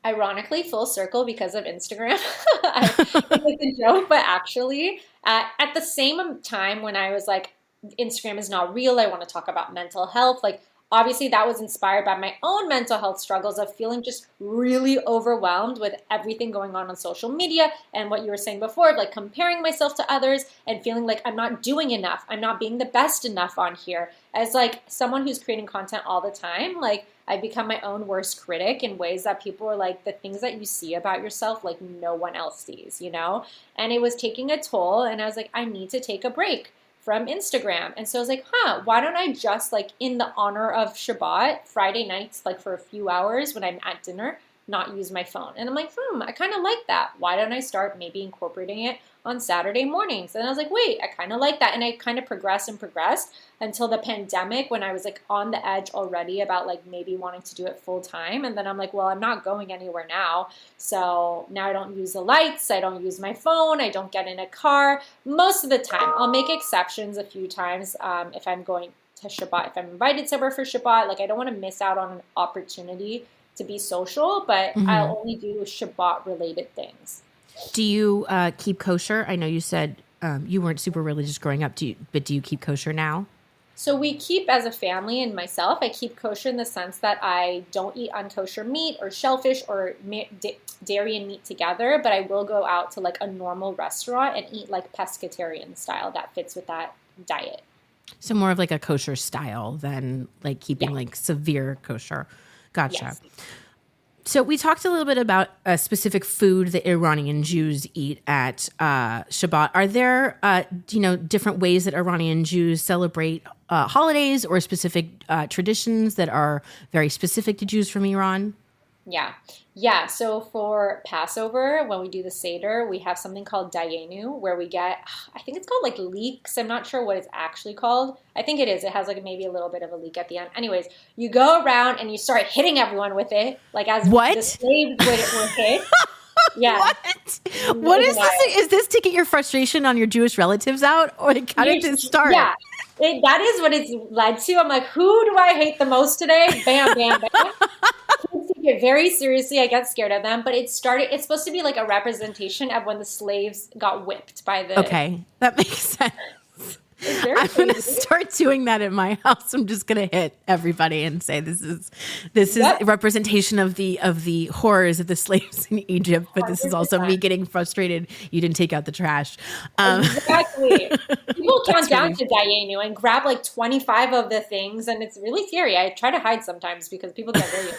Ironically, full circle because of Instagram. It's a joke, but actually, at the same time when I was like, Instagram is not real, I want to talk about mental health, like obviously that was inspired by my own mental health struggles of feeling just really overwhelmed with everything going on social media and what you were saying before, like comparing myself to others and feeling like I'm not doing enough. I'm not being the best enough on here. As like someone who's creating content all the time, like I've become my own worst critic in ways that people are like, the things that you see about yourself, like no one else sees, you know? And it was taking a toll. And I was like, I need to take a break from Instagram. And so I was like, why don't I just like in the honor of Shabbat, Friday nights, like for a few hours when I'm at dinner, not use my phone. And I'm like, I kind of like that. Why don't I start maybe incorporating it on Saturday mornings? And I was like, wait, I kind of like that. And I kind of progressed and progressed until the pandemic when I was like on the edge already about like maybe wanting to do it full time. And then I'm like, well, I'm not going anywhere now. So now I don't use the lights. I don't use my phone. I don't get in a car. Most of the time, I'll make exceptions a few times if I'm going to Shabbat, if I'm invited somewhere for Shabbat. Like I don't want to miss out on an opportunity to be social, but I'll only do Shabbat related things. Do you keep kosher? I know you said you weren't super religious growing up, but do you keep kosher now? So we keep, as a family and myself, I keep kosher in the sense that I don't eat unkosher meat or shellfish or dairy and meat together, but I will go out to like a normal restaurant and eat like pescatarian style that fits with that diet. So more of like a kosher style than like keeping like severe kosher. Gotcha. Yes. So we talked a little bit about a specific food that Iranian Jews eat at Shabbat. Are there, different ways that Iranian Jews celebrate holidays or specific traditions that are very specific to Jews from Iran? Yeah. So for Passover, when we do the Seder, we have something called Dayenu, where we get, I think it's called like leeks. I'm not sure what it's actually called. I think it is. It has like maybe a little bit of a leek at the end. Anyways, you go around and you start hitting everyone with it, like as the slaves would hit. Yeah. What is this? Is this to get your frustration on your Jewish relatives out? Or how did this start? Yeah. That is what it's led to. I'm like, who do I hate the most today? Bam, bam, bam. Kids take it very seriously. I get scared of them. But it's supposed to be like a representation of when the slaves got whipped by the... Okay, that makes sense. I'm going to start doing that at my house. I'm just going to hit everybody and say this is a representation of the horrors of the slaves in Egypt, but this is also me getting frustrated you didn't take out the trash. Exactly. People count down to Dayenu and grab like 25 of the things, and it's really scary. I try to hide sometimes because people get really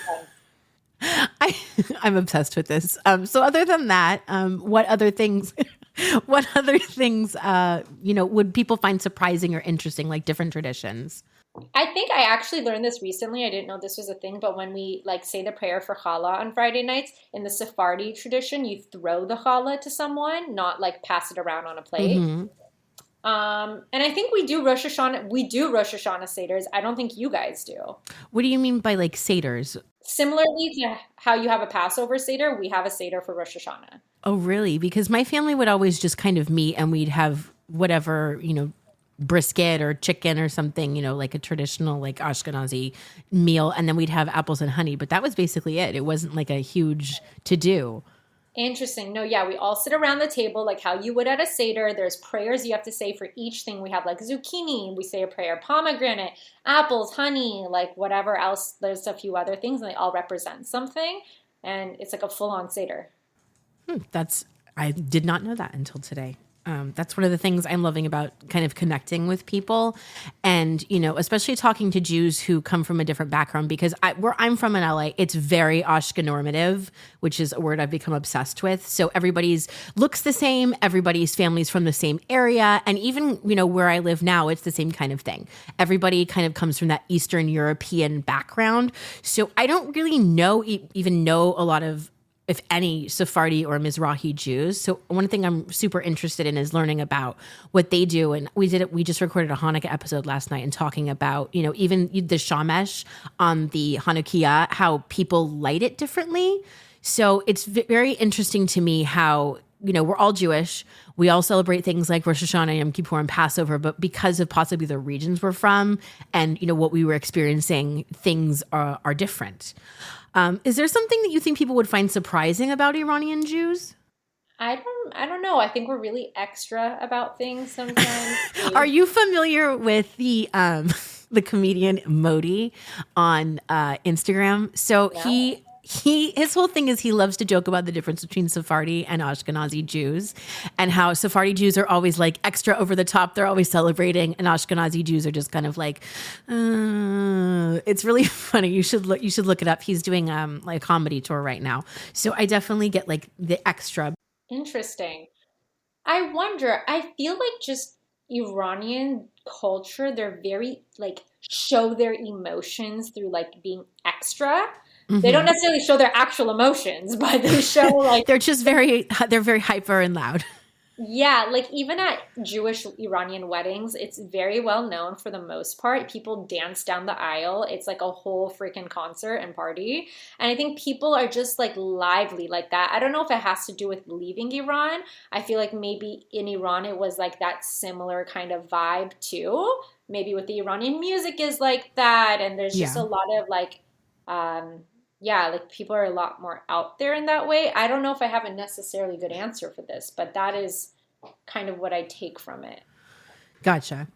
upset. I'm obsessed with this. So other than that, what other things... What other things, would people find surprising or interesting, like different traditions? I think I actually learned this recently. I didn't know this was a thing, but when we like say the prayer for challah on Friday nights, in the Sephardi tradition, you throw the challah to someone, not like pass it around on a plate. Mm-hmm. And I think we do Rosh Hashanah Seders. I don't think you guys do. What do you mean by like Seders? Similarly to how you have a Passover Seder, we have a Seder for Rosh Hashanah. Oh, really? Because my family would always just kind of meet and we'd have whatever, brisket or chicken or something, like a traditional like Ashkenazi meal. And then we'd have apples and honey. But that was basically it. It wasn't like a huge to-do. Interesting. No, yeah, we all sit around the table like how you would at a Seder. There's prayers you have to say for each thing. We have like zucchini, we say a prayer, pomegranate, apples, honey, like whatever else. There's a few other things and they all represent something. And it's like a full-on Seder. I did not know that until today. That's one of the things I'm loving about kind of connecting with people and, especially talking to Jews who come from a different background because where I'm from in LA, it's very Ashkenormative, which is a word I've become obsessed with. So everybody's looks the same, everybody's family's from the same area. And even, where I live now, it's the same kind of thing. Everybody kind of comes from that Eastern European background. So I don't really even know a lot of, if any, Sephardi or Mizrahi Jews. So one thing I'm super interested in is learning about what they do. And we just recorded a Hanukkah episode last night and talking about, even the Shamesh on the Hanukkah, how people light it differently. So it's very interesting to me how, we're all Jewish. We all celebrate things like Rosh Hashanah, Yom Kippur, and Passover, but because of possibly the regions we're from and, what we were experiencing, things are different. Is there something that you think people would find surprising about Iranian Jews? I don't know. I think we're really extra about things sometimes. Are you familiar with the comedian Modi on Instagram. So Yeah. his whole thing is he loves to joke about the difference between Sephardi and Ashkenazi Jews, and how Sephardi Jews are always like extra over the top. They're always celebrating, and Ashkenazi Jews are just kind of like, it's really funny. You should look it up. He's doing like a comedy tour right now. So I definitely get like the extra. Interesting. I wonder, I feel like just Iranian culture, they're very like show their emotions through like being extra. They don't Mhm. necessarily show their actual emotions, but they show like They're very hyper and loud. yeah, like even at Jewish Iranian weddings, it's very well known for the most part. People dance down the aisle. It's like a whole freaking concert and party. And I think people are just like lively like that. I don't know if it has to do with leaving Iran. I feel like maybe in Iran it was like that similar kind of vibe too. Maybe with the Iranian music is like that. And there's just Yeah. a lot of like, um, yeah, like people are a lot more out there in that way. I don't know if I have a necessarily good answer for this, but that is kind of what I take from it. Gotcha.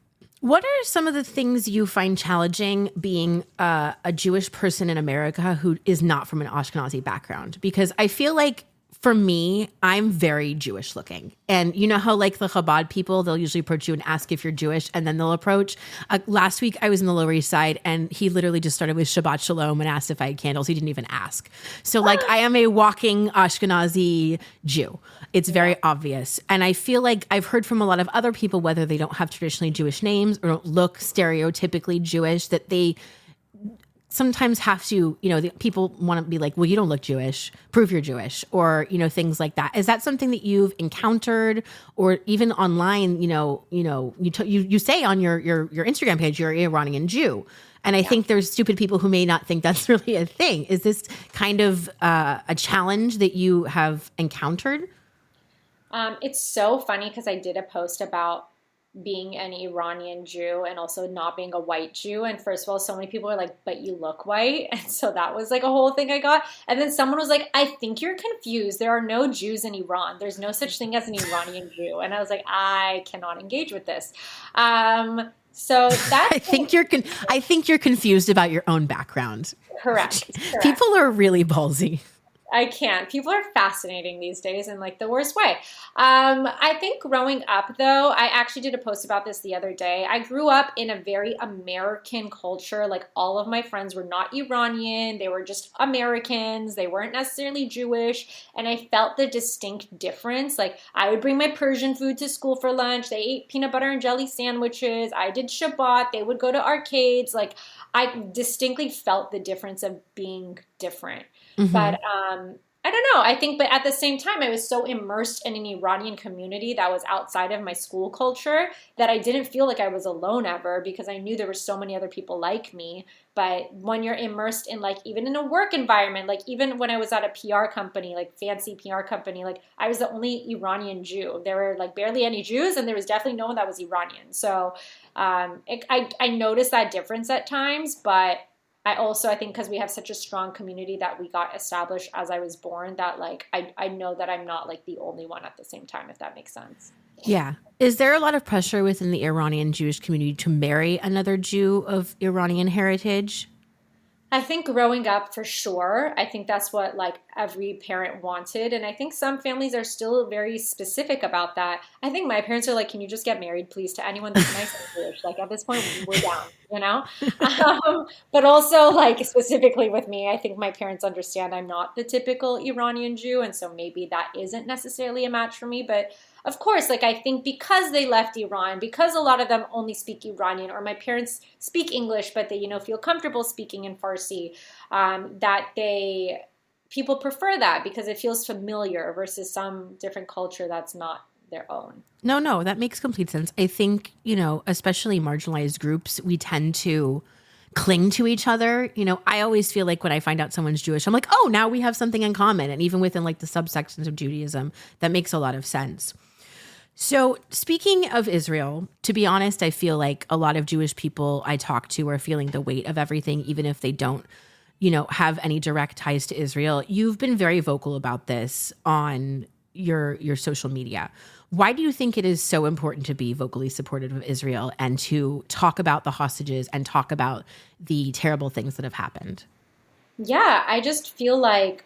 What are some of the things you find challenging being a Jewish person in America who is not from an Ashkenazi background? Because I feel like for me, I'm very Jewish looking. And you know how like the Chabad people, they'll usually approach you and ask if you're Jewish and then they'll approach. Last week I was in the Lower East Side and he literally just started with Shabbat Shalom and asked if I had candles. He didn't even ask. So like I am a walking Ashkenazi Jew. It's very obvious. And I feel like I've heard from a lot of other people, whether they don't have traditionally Jewish names or don't look stereotypically Jewish, that they sometimes have to, people want to be like, well, you don't look Jewish, prove you're Jewish, or, things like that. Is that something that you've encountered, or even online, you say on your Instagram page, you're an Iranian Jew. And I think there's stupid people who may not think that's really a thing. Is this kind of a challenge that you have encountered? It's so funny because I did a post about being an Iranian Jew and also not being a white Jew. And first of all, so many people are like, but you look white. And so that was like a whole thing I got. And then someone was like, I think you're confused. There are no Jews in Iran. There's no such thing as an Iranian Jew. And I was like, I cannot engage with this. So that's I think you're confused about your own background. correct. People are really ballsy. I can't. People are fascinating these days in like the worst way. I think growing up though, I actually did a post about this the other day. I grew up in a very American culture. Like all of my friends were not Iranian. They were just Americans. They weren't necessarily Jewish. And I felt the distinct difference. Like I would bring my Persian food to school for lunch. They ate peanut butter and jelly sandwiches. I did Shabbat. They would go to arcades. Like I distinctly felt the difference of being different. Mm-hmm. But I don't know. I think, but at the same time, I was so immersed in an Iranian community that was outside of my school culture that I didn't feel like I was alone ever because I knew there were so many other people like me. But when you're immersed in like, even in a work environment, like even when I was at a PR company, like fancy PR company, like I was the only Iranian Jew. There were like barely any Jews and there was definitely no one that was Iranian. So I noticed that difference at times, but I think because we have such a strong community that we got established as I was born that like I know that I'm not like the only one at the same time, if that makes sense. Yeah. Is there a lot of pressure within the Iranian Jewish community to marry another Jew of Iranian heritage? I think growing up for sure, I think that's what like every parent wanted. And I think some families are still very specific about that. I think my parents are like, can you just get married, please, to anyone that's nice and Jewish? Like at this point, we're down, you know? But also like specifically with me, I think my parents understand I'm not the typical Iranian Jew. And so maybe that isn't necessarily a match for me. But of course, like I think because they left Iran, because a lot of them only speak Iranian, or my parents speak English, but they, feel comfortable speaking in Farsi, that people prefer that because it feels familiar versus some different culture that's not their own. No, that makes complete sense. I think, especially marginalized groups, we tend to cling to each other. I always feel like when I find out someone's Jewish, I'm like, oh, now we have something in common. And even within like the subsections of Judaism, that makes a lot of sense. So speaking of Israel, to be honest, I feel like a lot of Jewish people I talk to are feeling the weight of everything, even if they don't, have any direct ties to Israel. You've been very vocal about this on your social media. Why do you think it is so important to be vocally supportive of Israel and to talk about the hostages and talk about the terrible things that have happened? Yeah, I just feel like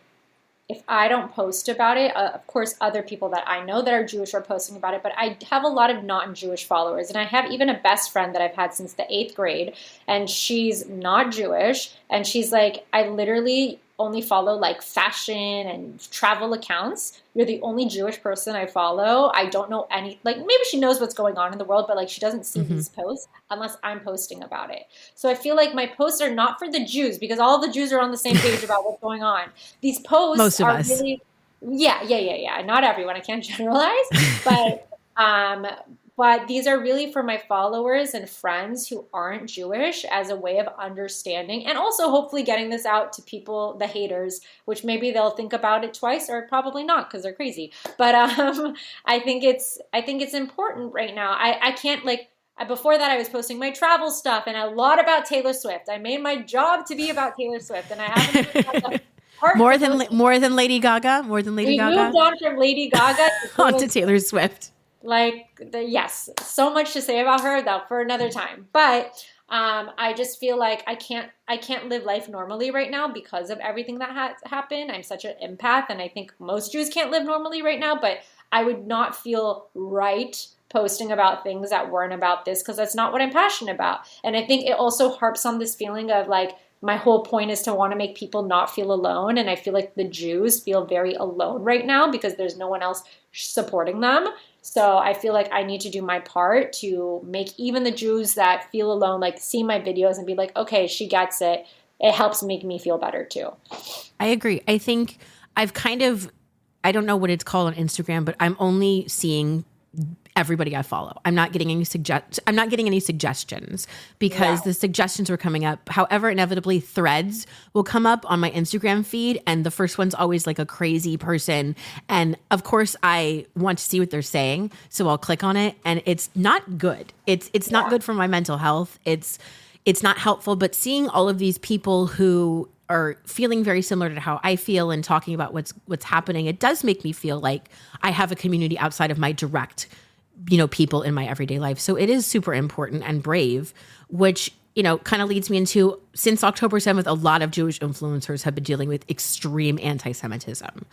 if I don't post about it, of course, other people that I know that are Jewish are posting about it, but I have a lot of non-Jewish followers. And I have even a best friend that I've had since the eighth grade, and she's not Jewish. And she's like, I literally only follow like fashion and travel accounts. You're the only Jewish person I follow. I don't know any, like maybe she knows what's going on in the world, but like she doesn't see these posts unless I'm posting about it. So I feel like my posts are not for the Jews because all the Jews are on the same page about what's going on. These posts Most of are us. really, yeah. Not everyone. I can't generalize, but um, but these are really for my followers and friends who aren't Jewish as a way of understanding and also hopefully getting this out to people, the haters, which maybe they'll think about it twice or probably not because they're crazy. But I think it's important right now. I can't like before that I was posting my travel stuff and a lot about Taylor Swift. I made my job to be about Taylor Swift and I haven't even had the heart More to than post. more than Lady Gaga, more than Lady We Gaga, moved on from Lady Gaga to onto Taylor Swift. Taylor Swift. Like, yes, so much to say about her though for another time. But I just feel like I can't live life normally right now because of everything that has happened. I'm such an empath, and I think most Jews can't live normally right now. But I would not feel right posting about things that weren't about this because that's not what I'm passionate about. And I think it also harps on this feeling of like my whole point is to want to make people not feel alone. And I feel like the Jews feel very alone right now because there's no one else supporting them. So I feel like I need to do my part to make even the Jews that feel alone, like see my videos and be like, okay, she gets it. It helps make me feel better too. I agree. I think I don't know what it's called on Instagram, but I'm only seeing everybody I follow. I'm not getting any suggestions because the suggestions were coming up. However, inevitably threads will come up on my Instagram feed and the first one's always like a crazy person. And of course I want to see what they're saying. So I'll click on it and it's not good. It's not good for my mental health. It's not helpful, but seeing all of these people who are feeling very similar to how I feel and talking about what's happening, it does make me feel like I have a community outside of my direct people in my everyday life. So it is super important and brave, which, kind of leads me into since October 7th, a lot of Jewish influencers have been dealing with extreme anti-Semitism.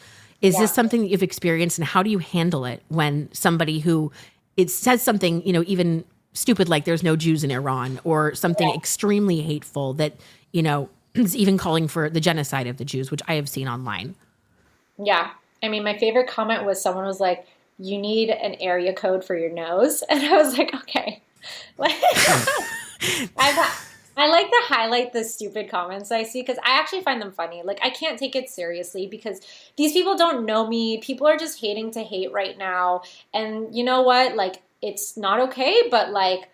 Is this something that you've experienced and how do you handle it when somebody who it says something, even stupid like there's no Jews in Iran or something extremely hateful that, is even calling for the genocide of the Jews, which I have seen online? Yeah. I mean, my favorite comment was someone was like, you need an area code for your nose. And I was like, okay. I like to highlight the stupid comments I see because I actually find them funny. Like, I can't take it seriously because these people don't know me. People are just hating to hate right now. And you know what? Like, it's not okay, but like,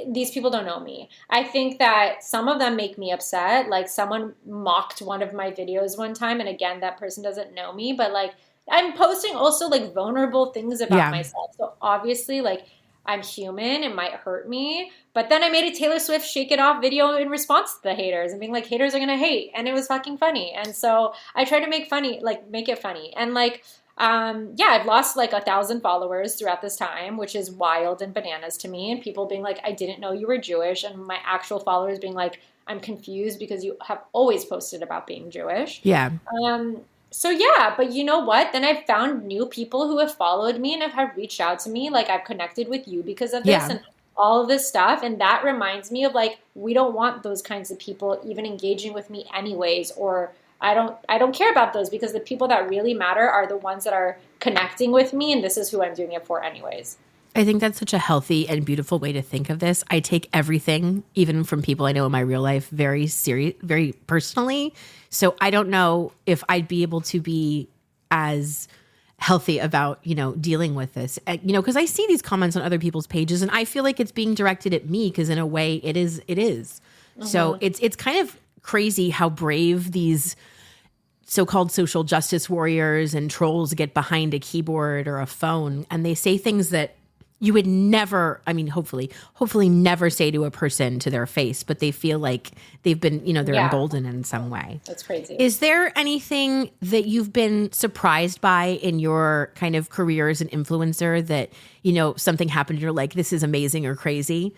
these people don't know me. I think that some of them make me upset. Like, someone mocked one of my videos one time. And again, that person doesn't know me, but like, I'm posting also like vulnerable things about myself. So obviously, like, I'm human. It might hurt me. But then I made a Taylor Swift Shake It Off video in response to the haters and being like, haters are going to hate. And it was fucking funny. And so I try to make it funny. And like, I've lost like 1,000 followers throughout this time, which is wild and bananas to me. And people being like, I didn't know you were Jewish. And my actual followers being like, I'm confused because you have always posted about being Jewish. Yeah. So yeah, but you know what? Then I've found new people who have followed me and have reached out to me. Like, I've connected with you because of this and all of this stuff. And that reminds me of like, we don't want those kinds of people even engaging with me anyways, or I don't care about those because the people that really matter are the ones that are connecting with me. And this is who I'm doing it for anyways. I think that's such a healthy and beautiful way to think of this. I take everything, even from people I know in my real life, very serious, very personally. So I don't know if I'd be able to be as healthy about, dealing with this, because I see these comments on other people's pages and I feel like it's being directed at me because in a way it is. Mm-hmm. So it's kind of crazy how brave these so-called social justice warriors and trolls get behind a keyboard or a phone and they say things that you would never, I mean, hopefully never say to a person to their face, but they feel like they've been, they're Yeah, emboldened in some way. that's crazy. Is there anything that you've been surprised by in your kind of career as an influencer that, something happened and you're like, this is amazing or crazy?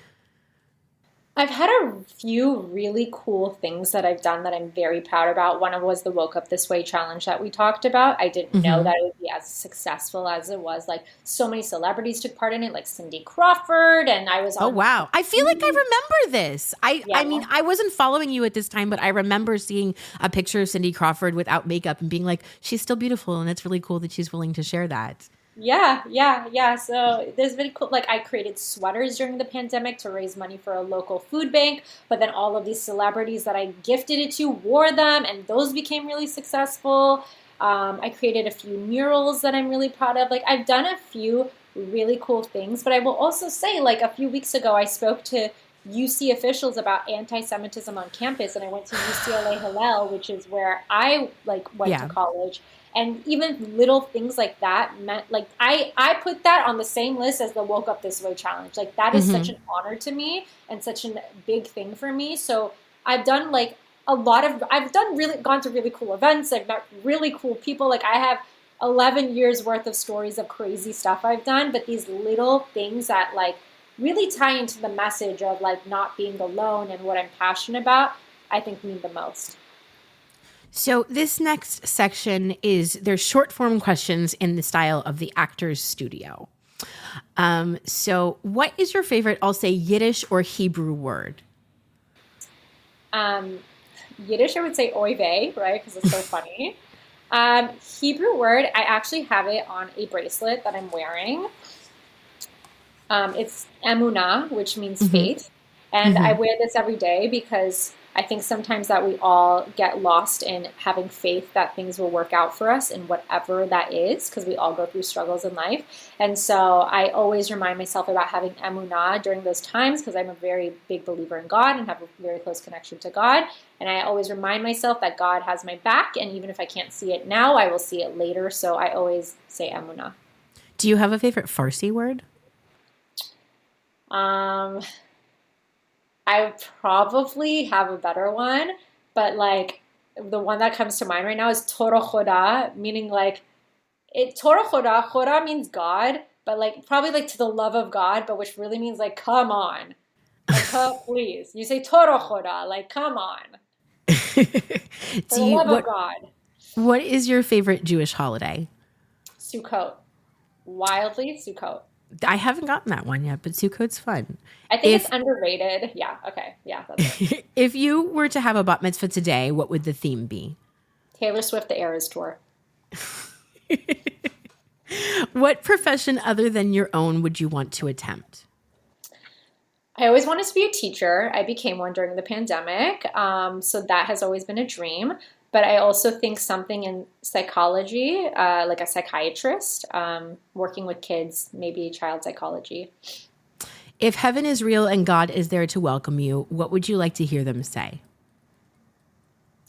I've had a few really cool things that I've done that I'm very proud about. One of was the Woke Up This Way challenge that we talked about. I didn't know that it would be as successful as it was. Like so many celebrities took part in it, like Cindy Crawford, and I was Oh, on. wow. I feel like I remember this. I Yeah. mean, I wasn't following you at this time, but I remember seeing a picture of Cindy Crawford without makeup and being like, she's still beautiful. And it's really cool that she's willing to share that. Yeah. So there's been cool. Like I created sweaters during the pandemic to raise money for a local food bank, but then all of these celebrities that I gifted it to wore them, and those became really successful. I created a few murals that I'm really proud of. Like I've done a few really cool things, but I will also say, like a few weeks ago, I spoke to UC officials about anti-Semitism on campus, and I went to UCLA Hillel, which is where I went to Yeah. college. And even little things like that meant like I put that on the same list as the Woke Up This Way challenge. Like that is such an honor to me and such a big thing for me. So I've done like I've done really gone to really cool events. I've met really cool people. Like I have 11 years worth of stories of crazy stuff I've done, but these little things that like really tie into the message of like not being alone and what I'm passionate about, I think mean the most. So this next section is there's short form questions in the style of the Actors Studio. So what is your favorite, I'll say Yiddish or Hebrew word? Um, Yiddish, I would say oy vey, right? Because it's so funny. Hebrew word, I actually have it on a bracelet that I'm wearing. It's emunah, which means faith. And I wear this every day because I think sometimes that we all get lost in having faith that things will work out for us in whatever that is, because we all go through struggles in life. And so I always remind myself about having emunah during those times because I'm a very big believer in God and have a very close connection to God. And I always remind myself that God has my back. And even if I can't see it now, I will see it later. So I always say emunah. Do you have a favorite Farsi word? Um, I probably have a better one, but like the one that comes to mind right now is Torah Choda, meaning like Torah Choda, Choda means God, but like probably like to the love of God, but which really means like come on, like please. You say Torah Choda, like come on, for the love of God. What is your favorite Jewish holiday? Sukkot, wildly Sukkot. I haven't gotten that one yet, but Sukkot's fun. I think it's underrated. Yeah, okay, yeah, that's it. If you were to have a bat mitzvah today, what would the theme be? Taylor Swift, the Eras Tour. What profession other than your own would you want to attempt? I always wanted to be a teacher. I became one during the pandemic. So that has always been a dream. But I also think something in psychology, like a psychiatrist, working with kids, maybe child psychology. If heaven is real and God is there to welcome you, what would you like to hear them say?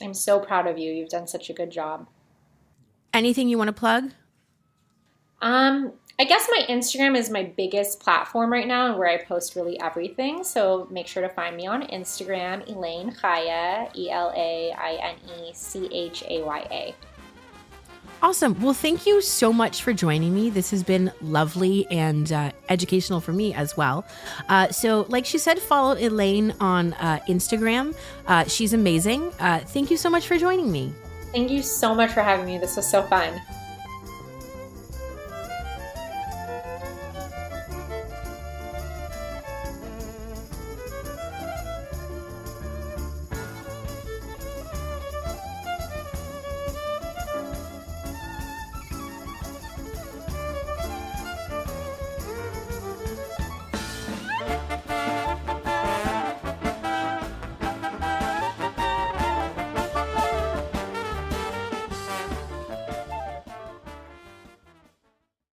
I'm so proud of you. You've done such a good job. Anything you want to plug? I guess my Instagram is my biggest platform right now and where I post really everything. So make sure to find me on Instagram, Elaine Chaya, ELAINECHAYA. Awesome. Well, thank you so much for joining me. This has been lovely and educational for me as well. So like she said, follow Elaine on Instagram. She's amazing. Thank you so much for joining me. Thank you so much for having me. This was so fun.